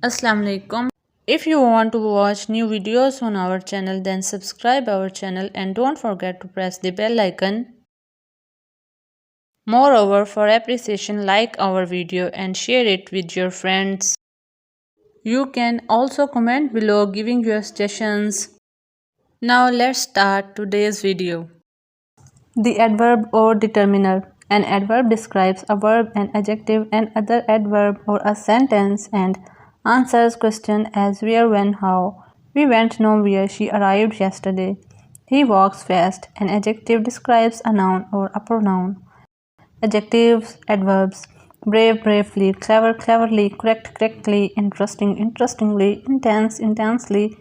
Assalamu alaikum. If you want to watch new videos on our channel, then subscribe our channel and don't forget to press the bell icon. Moreover, for appreciation, like our video and share it with your friends. You can also comment below giving your suggestions. Now let's start today's video. The adverb or determiner. An adverb describes a verb, an adjective, and other adverb or a sentence and answers question as where, when, how. We went nowhere. She arrived yesterday. He walks fast. An adjective describes a noun or a pronoun. Adjectives, adverbs. Brave, bravely. Clever, cleverly. Correct, correctly. Interesting, interestingly. Intense, intensely.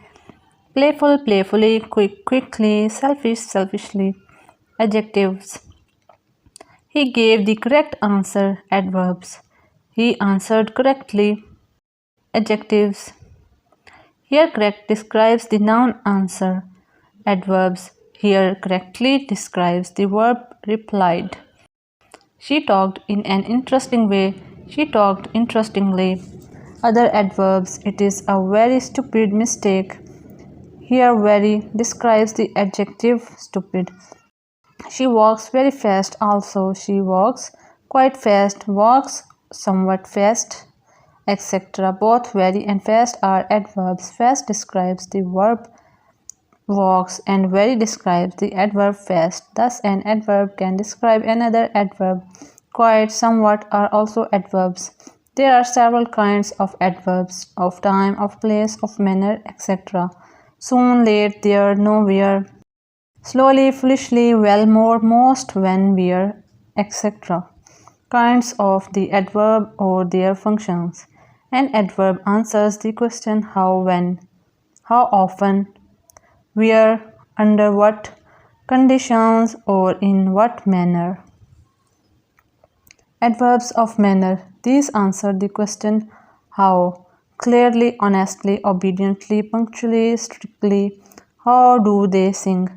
Playful, playfully. Quick, quickly. Selfish, selfishly. Adjectives. He gave the correct answer. Adverbs. He answered correctly. Adjectives. Here correct describes the noun answer. Adverbs. Here correctly describes the verb replied. She talked in an interesting way. She talked interestingly. Other adverbs. It is a very stupid mistake. Here very describes the adjective stupid. She walks very fast also. She walks quite fast, walks somewhat fast, etc. Both very and fast are adverbs. Fast describes the verb walks and very describes the adverb fast. Thus an adverb can describe another adverb. Quite, somewhat are also adverbs. There are several kinds of adverbs: of time, of place, of manner, etc. Soon, late, there, nowhere. Slowly, foolishly, well, more, most, when, where, etc. Kinds of the adverb or their functions. An adverb answers the question how, when, how often, where, under what conditions, or in what manner. Adverbs of manner. These answer the question how. Clearly, honestly, obediently, punctually, strictly. How do they sing?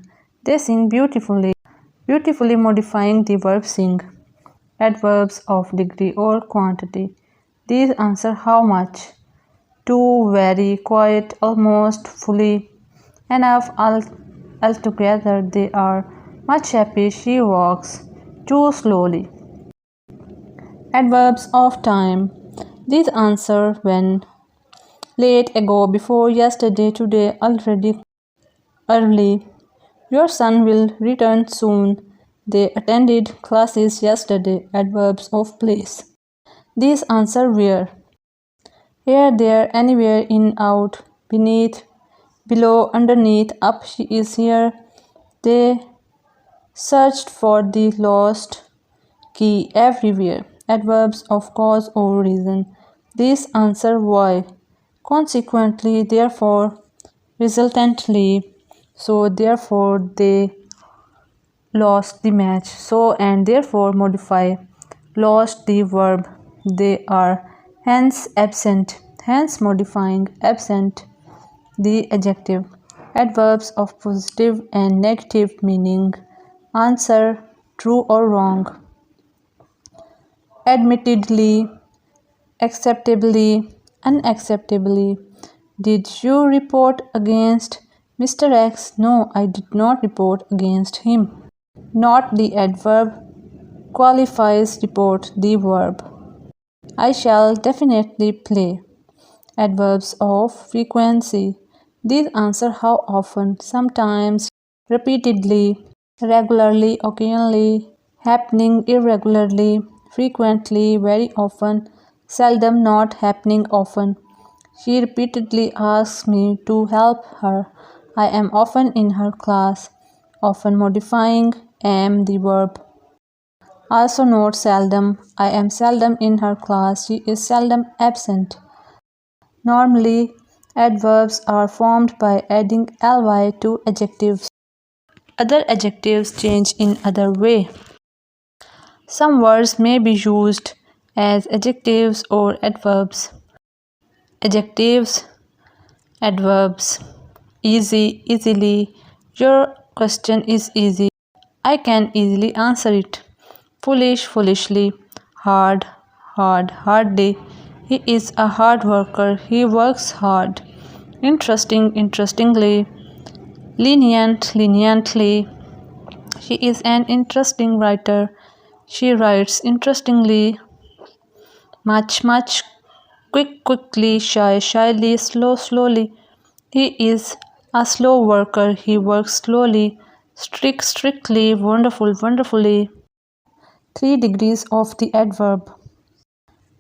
They sing beautifully. Beautifully, modifying the verb sing. Adverbs of degree or quantity. These answer how much. Too, very, quite, almost, fully, enough, altogether, they are. Much happy, she walks. Too slowly. Adverbs of time. These answer when. Late, ago, before, yesterday, today, already, early. Your son will return soon. They attended classes yesterday. Adverbs of place. These answer where. Here, there, anywhere, in, out, beneath, below, underneath, up, she is here. They searched for the lost key everywhere. Adverbs of cause or reason. These answer why. Consequently, therefore, resultantly, so therefore they lost the match. So and therefore modify. Lost the verb. They are hence absent. Hence modifying absent the adjective. Adverbs of positive and negative meaning. Answer true or wrong. Admittedly, acceptably, unacceptably. Did you report against Mr. X? No, I did not report against him. Not the adverb qualifies report the verb. I shall definitely play. Adverbs of frequency. These answer how often, sometimes, repeatedly, regularly, occasionally, happening irregularly, frequently, very often, seldom, not happening often. She repeatedly asks me to help her. I am often in her class. Often modifying am the verb. Also note seldom. I am seldom in her class. She is seldom absent. Normally, adverbs are formed by adding ly to adjectives. Other adjectives change in other way. Some words may be used as adjectives or adverbs. Adjectives, adverbs. Easy, easily. Your question is easy. I can easily answer it. Foolish, foolishly. Hard, hard, hardly. He is a hard worker. He works hard. Interesting, interestingly. Lenient, leniently. She is an interesting writer. She writes interestingly. Much, much. Quick, quickly. Shy, shyly. Slow, slowly. He is a slow worker. He works slowly. Strict, strictly. Wonderful, wonderfully. 3 degrees of the adverb.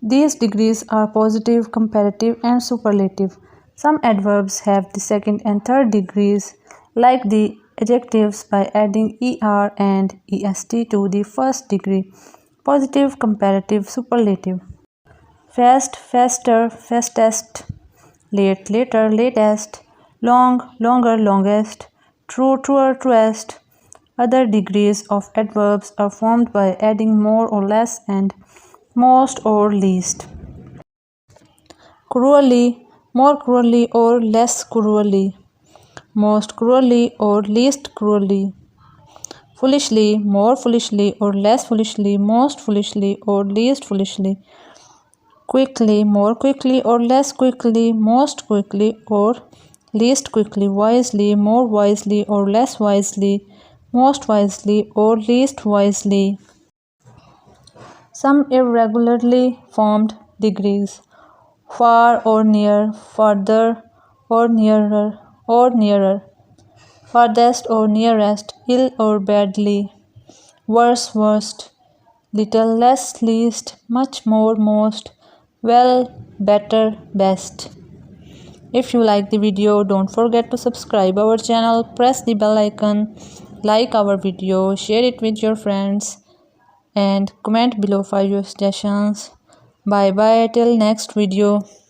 These degrees are positive, comparative, and superlative. Some adverbs have the second and third degrees, like the adjectives, by adding er and est to the first degree. Positive, comparative, superlative. Fast, faster, fastest. Late, later, latest. Long, longer, longest. True, truer, truest. Other degrees of adverbs are formed by adding more or less and most or least. Cruelly, more cruelly or less cruelly. Most cruelly or least cruelly. Foolishly, more foolishly or less foolishly, most foolishly or least foolishly. Quickly, more quickly or less quickly, most quickly or least quickly. Wisely, more wisely or less wisely, most wisely or least wisely. Some irregularly formed degrees. Far or near, farther or nearer, farthest or nearest, ill or badly, worse, worst, little, less, least, much more, most, well, better, best. If you like the video, don't forget to subscribe our channel, press the bell icon, like our video, share it with your friends, and comment below for your suggestions. Bye bye till next video.